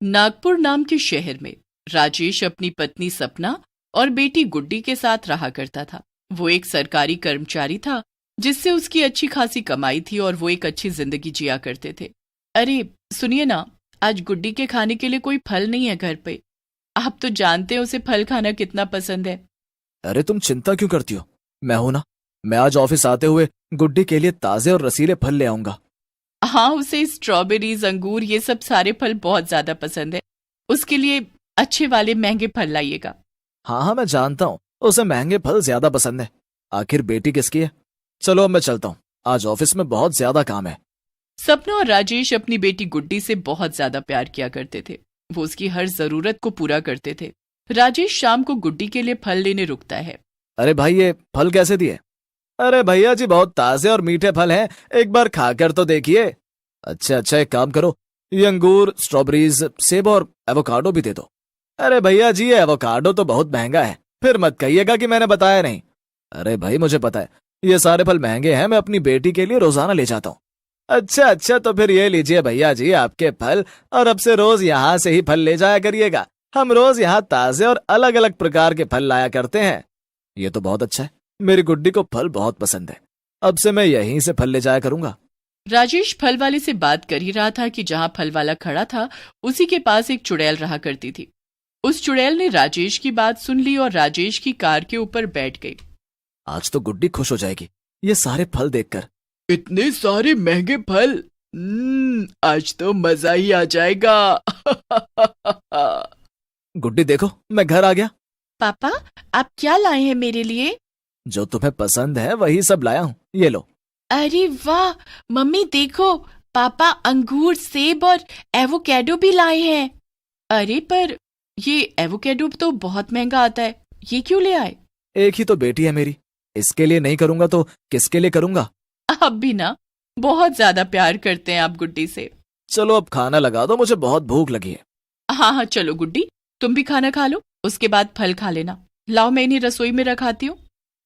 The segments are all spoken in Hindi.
नागपुर नाम के शहर में राजेश अपनी पत्नी सपना और बेटी गुड्डी के साथ रहा करता था। वो एक सरकारी कर्मचारी था जिससे उसकी अच्छी खासी कमाई थी और वो एक अच्छी जिंदगी जिया करते थे। अरे सुनिए ना, आज गुड्डी के खाने के लिए कोई फल नहीं है घर पे। आप तो जानते हैं उसे फल खाना कितना पसंद है। अरे तुम चिंता क्यों करती हो, मैं हूं ना। मैं आज ऑफिस आते हुए गुड्डी के लिए ताजे और रसीले फल ले आऊंगा। हाँ, उसे स्ट्रॉबेरीज, अंगूर, ये सब सारे फल बहुत ज्यादा पसंद है। उसके लिए अच्छे वाले महंगे फल लाइएगा। हाँ मैं जानता हूँ, उसे महंगे फल ज्यादा पसंद है। आखिर बेटी किसकी है। चलो अब मैं चलता हूँ, आज ऑफिस में बहुत ज्यादा काम है। सपना और राजेश अपनी बेटी गुड्डी से बहुत ज्यादा प्यार किया करते थे। वो उसकी हर जरूरत को पूरा करते थे। राजेश शाम को गुड्डी के लिए फल लेने रुकता है। अरे भाई ये फल कैसे दिए। अरे भैया जी बहुत ताजे और मीठे फल हैं, एक बार खाकर तो देखिए। अच्छा एक काम करो, ये अंगूर, स्ट्रॉबेरीज, सेब और एवोकाडो भी दे दो। अरे भैया जी ये एवोकाडो तो बहुत महंगा है, फिर मत कहिएगा कि मैंने बताया नहीं। अरे भाई मुझे पता है ये सारे फल महंगे हैं, मैं अपनी बेटी के लिए रोजाना ले जाता हूँ। अच्छा तो फिर ये लीजिए भैया जी आपके फल, और अब से रोज यहाँ से ही फल ले जाया करिएगा। हम रोज यहाँ ताजे और अलग अलग प्रकार के फल लाया करते हैं। ये तो बहुत अच्छा है, मेरी गुड्डी को फल बहुत पसंद है, अब से मैं यहीं से फल ले जाया करूंगा। राजेश फल वाले से बात कर ही रहा था कि जहाँ फल वाला खड़ा था उसी के पास एक चुड़ैल रहा करती थी। उस चुड़ैल ने राजेश की बात सुन ली और राजेश की कार के ऊपर बैठ गई। आज तो गुड्डी खुश हो जाएगी ये सारे फल देखकर। इतने सारे महंगे फल, आज तो मजा ही आ जाएगा। गुड्डी देखो मैं घर आ गया। पापा आप क्या लाए हैं मेरे लिए? जो तुम्हें पसंद है वही सब लाया हूँ, ये लो। अरे वाह मम्मी देखो, पापा अंगूर, सेब और एवोकेडो भी लाए हैं। अरे पर ये एवोकेडो तो बहुत महंगा आता है, ये क्यों ले आए? एक ही तो बेटी है मेरी, इसके लिए नहीं करूंगा तो किसके लिए करूंगा। आप भी ना बहुत ज्यादा प्यार करते हैं आप गुड्डी से। चलो अब खाना लगा दो, मुझे बहुत भूख लगी है। हाँ चलो गुड्डी, तुम भी खाना खा लो, उसके बाद फल खा लेना। लाओ मैं इन्हें रसोई में रखाती हूँ।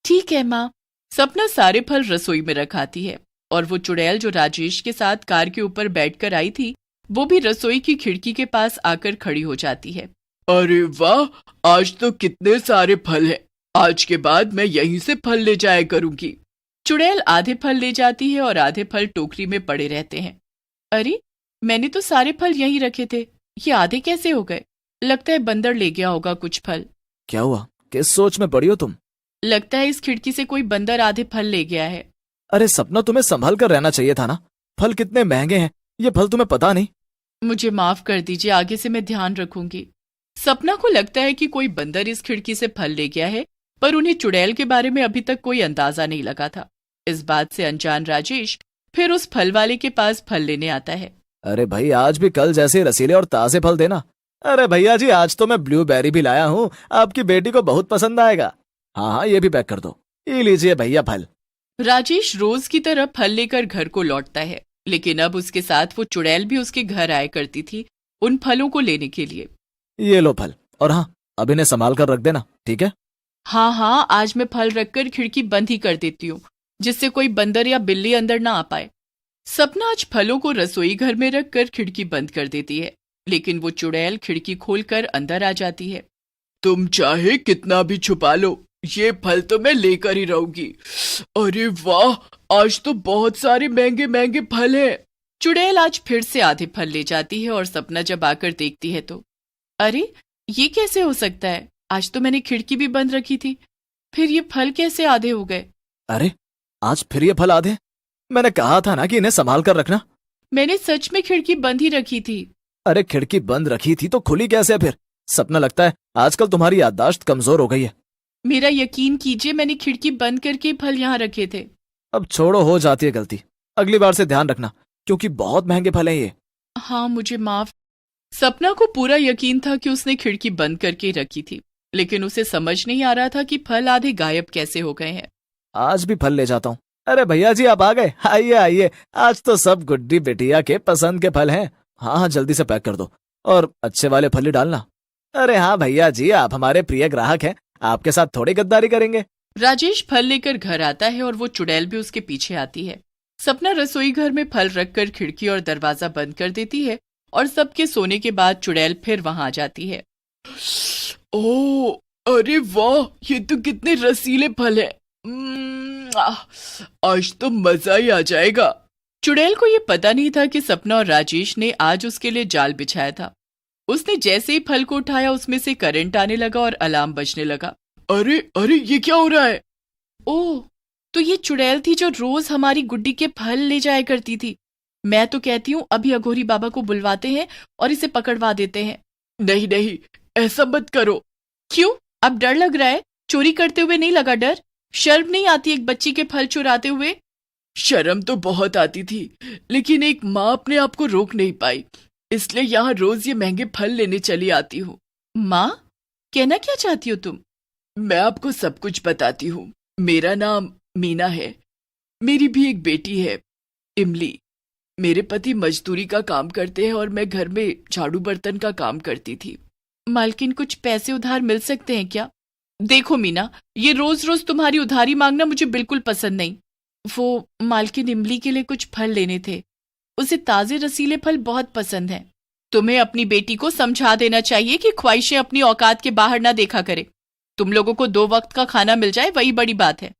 ठीक है माँ। सपना सारे फल रसोई में रखाती है और वो चुड़ैल जो राजेश के साथ कार के ऊपर बैठकर आई थी वो भी रसोई की खिड़की के पास आकर खड़ी हो जाती है। अरे वाह, आज तो कितने सारे फल हैं, आज के बाद मैं यहीं से फल ले जाया करूंगी। चुड़ैल आधे फल ले जाती है और आधे फल टोकरी में पड़े रहते हैं। अरे मैंने तो सारे फल यहीं रखे थे, ये आधे कैसे हो गए? लगता है बंदर ले गया होगा कुछ फल। क्या हुआ, किस सोच में पड़ी हो तुम? लगता है इस खिड़की से कोई बंदर आधे फल ले गया है। अरे सपना तुम्हें संभल कर रहना चाहिए था ना, फल कितने महंगे हैं ये फल तुम्हें पता नहीं। मुझे माफ कर दीजिए, आगे से मैं ध्यान रखूंगी। सपना को लगता है कि कोई बंदर इस खिड़की से फल ले गया है, पर उन्हें चुड़ैल के बारे में अभी तक कोई अंदाजा नहीं लगा था। इस बात से अनजान राजेश फिर उस फल वाले के पास फल लेने आता है। अरे भाई आज भी कल जैसे रसीले और ताजे फल देना। अरे भैया जी आज तो मैं ब्लूबेरी भी लाया हूँ, आपकी बेटी को बहुत पसंद आएगा। हाँ ये भी पैक कर दो, ये लीजिए भैया फल। राजेश रोज की तरह फल लेकर घर को लौटता है, लेकिन अब उसके साथ वो चुड़ैल भी उसके घर आया करती थी उन फलों को लेने के लिए। ये लो फल, और हाँ अब इन्हें संभाल कर रख देना, ठीक है? हाँ आज मैं फल रखकर खिड़की बंद ही कर देती हूँ, जिससे कोई बंदर या बिल्ली अंदर ना आ पाए। सपना आज फलों को रसोई घर में रखकर खिड़की बंद कर देती है, लेकिन वो चुड़ैल खिड़की खोलकर अंदर आ जाती है। तुम चाहे कितना भी छुपा लो, ये फल तो मैं लेकर ही रहूंगी। अरे वाह, आज तो बहुत सारे महंगे महंगे फल हैं। चुड़ैल आज फिर से आधे फल ले जाती है और सपना जब आकर देखती है तो अरे ये कैसे हो सकता है, आज तो मैंने खिड़की भी बंद रखी थी, फिर ये फल कैसे आधे हो गए? अरे आज फिर ये फल आधे? मैंने कहा था ना कि इन्हें संभाल कर रखना। मैंने सच में खिड़की बंद ही रखी थी। अरे खिड़की बंद रखी थी तो खुली कैसे फिर? सपना लगता है आजकल तुम्हारी याददाश्त कमजोर हो गई है। मेरा यकीन कीजिए, मैंने खिड़की बंद करके फल यहाँ रखे थे। अब छोड़ो, हो जाती है गलती, अगली बार से ध्यान रखना क्योंकि बहुत महंगे फल हैं ये। हाँ मुझे माफ। सपना को पूरा यकीन था कि उसने खिड़की बंद करके रखी थी, लेकिन उसे समझ नहीं आ रहा था कि फल आधे गायब कैसे हो गए हैं। आज भी फल ले जाता हूँ। अरे भैया जी आप आ गए, आइए आइए, आज तो सब गुड्डी बिटिया के पसंद के फल हैं। हाँ जल्दी से पैक कर दो और अच्छे वाले फल ही डालना। अरे हाँ भैया जी आप हमारे प्रिय ग्राहक हैं, आपके साथ थोड़ी गद्दारी करेंगे। राजेश फल लेकर घर आता है और वो चुड़ैल भी उसके पीछे आती है। सपना रसोई घर में फल रखकर खिड़की और दरवाजा बंद कर देती है और सबके सोने के बाद चुड़ैल फिर वहां आ जाती है। ओह, अरे वाह, ये तो कितने रसीले फल है। आज तो मजा ही आ जाएगा। चुड़ैल को ये पता नहीं था कि सपना और राजेश ने आज उसके लिए जाल बिछाया था। उसने जैसे ही फल को उठाया उसमें से करंट आने लगा और अलार्म बजने लगा। अरे अरे, ये क्या हो रहा है? ओह, तो ये चुड़ैल थी जो रोज हमारी गुड्डी के फल ले जाया करती थी। मैं तो कहती हूँ अभी अघोरी बाबा को बुलवाते हैं और इसे पकड़वा देते हैं। नहीं नहीं, ऐसा मत करो। क्यों, अब डर लग रहा है? चोरी करते हुए नहीं लगा डर? शर्म नहीं आती एक बच्ची के फल चुराते हुए? शर्म तो बहुत आती थी, लेकिन एक माँ अपने आप को रोक नहीं पाई, इसलिए यहाँ रोज ये महंगे फल लेने चली आती हूँ। माँ, कहना क्या चाहती हो तुम? मैं आपको सब कुछ बताती हूँ। मेरा नाम मीना है। मेरी भी एक बेटी है, इमली। मेरे पति मजदूरी का काम करते हैं और मैं घर में झाड़ू बर्तन का काम करती थी। मालकिन, कुछ पैसे उधार मिल सकते हैं क्या? देखो मीना, ये रोज रोज तुम्हारी उधारी मांगना मुझे बिल्कुल पसंद नहीं। वो मालकिन इमली के लिए कुछ फल लेने थे। उसे ताजे रसीले फल बहुत पसंद हैं। तुम्हें अपनी बेटी को समझा देना चाहिए कि ख्वाहिशें अपनी औकात के बाहर ना देखा करे। तुम लोगों को 2 वक्त का खाना मिल जाए, वही बड़ी बात है।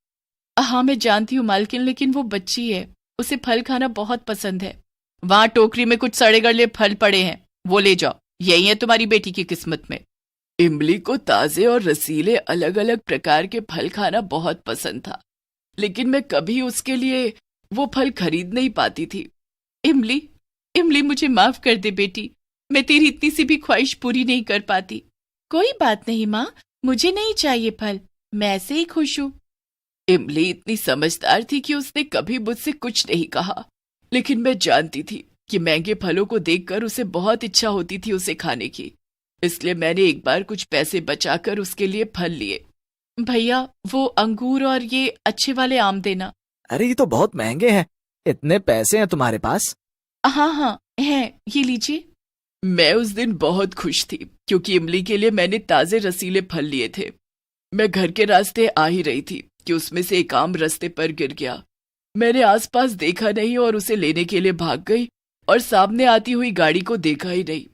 हाँ, मैं जानती हूँ मालकिन, लेकिन वो बच्ची है, उसे फल खाना बहुत पसंद है। वहां टोकरी में कुछ सड़े गले फल पड़े हैं, वो ले जाओ। यही है तुम्हारी बेटी की किस्मत में। इमली को ताजे और रसीले अलग अलग प्रकार के फल खाना बहुत पसंद था, लेकिन मैं कभी उसके लिए वो फल खरीद नहीं पाती थी। इमली, इमली, मुझे माफ कर दे बेटी, मैं तेरी इतनी सी भी ख्वाहिश पूरी नहीं कर पाती। कोई बात नहीं माँ, मुझे नहीं चाहिए फल, मैं ऐसे ही खुश हूँ। इमली इतनी समझदार थी कि उसने कभी मुझसे कुछ नहीं कहा, लेकिन मैं जानती थी कि महंगे फलों को देखकर उसे बहुत इच्छा होती थी उसे खाने की, इसलिए मैंने एक बार कुछ पैसे बचाकर उसके लिए फल लिए। भैया, वो अंगूर और ये अच्छे वाले आम देना। अरे ये तो बहुत महंगे हैं, इतने पैसे हैं तुम्हारे पास? हाँ हाँ हैं, ये लीजिए। मैं उस दिन बहुत खुश थी क्योंकि इमली के लिए मैंने ताजे रसीले फल लिए थे। मैं घर के रास्ते आ ही रही थी कि उसमें से एक आम रास्ते पर गिर गया। मैंने आसपास देखा नहीं और उसे लेने के लिए भाग गई और सामने आती हुई गाड़ी को देखा ही नहीं।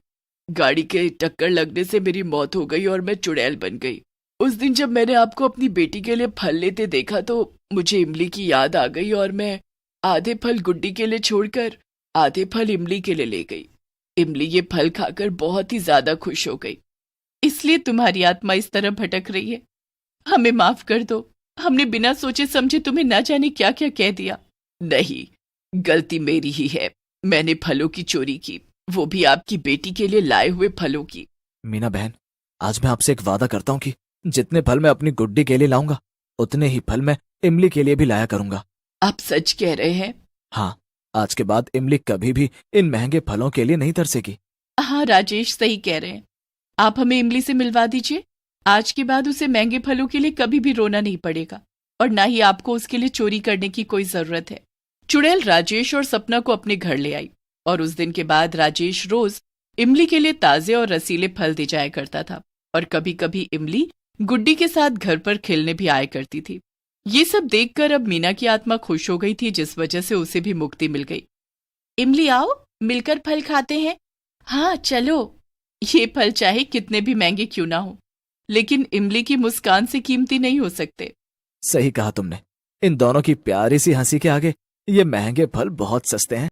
गाड़ी के टक्कर लगने से मेरी मौत हो गई और मैं चुड़ैल बन गई। उस दिन जब मैंने आपको अपनी बेटी के लिए फल लेते देखा तो मुझे इमली की याद आ गई और मैं आधे फल गुड्डी के लिए छोड़कर आधे फल इमली के लिए ले गई। इमली ये फल खाकर बहुत ही ज्यादा खुश हो गई, इसलिए तुम्हारी आत्मा इस तरह भटक रही है। हमें माफ कर दो, हमने बिना सोचे समझे तुम्हें ना जाने क्या क्या कह दिया। नहीं, गलती मेरी ही है। मैंने फलों की चोरी की, वो भी आपकी बेटी के लिए लाए हुए फलों की। मीना बहन, आज मैं आपसे एक वादा करता हूँ कि जितने फल मैं अपनी गुड्डी के लिए लाऊंगा उतने ही फल मैं इमली के लिए भी लाया करूंगा। आप सच कह रहे हैं? हाँ, आज के बाद इमली कभी भी इन महंगे फलों के लिए नहीं तरसेगी। हाँ राजेश, सही कह रहे हैं। आप हमें इमली से मिलवा दीजिए। आज के बाद उसे महंगे फलों के लिए कभी भी रोना नहीं पड़ेगा और ना ही आपको उसके लिए चोरी करने की कोई जरूरत है। चुड़ैल राजेश और सपना को अपने घर ले आई और उस दिन के बाद राजेश रोज इमली के लिए ताजे और रसीले फल दे जाया करता था और कभी कभी इमली गुड्डी के साथ घर पर खेलने भी आया करती थी। ये सब देखकर अब मीना की आत्मा खुश हो गई थी, जिस वजह से उसे भी मुक्ति मिल गई। इमली, आओ मिलकर फल खाते हैं। हाँ चलो। ये फल चाहे कितने भी महंगे क्यों ना हो, लेकिन इमली की मुस्कान से कीमती नहीं हो सकते। सही कहा तुमने, इन दोनों की प्यारी सी हंसी के आगे ये महंगे फल बहुत सस्ते हैं।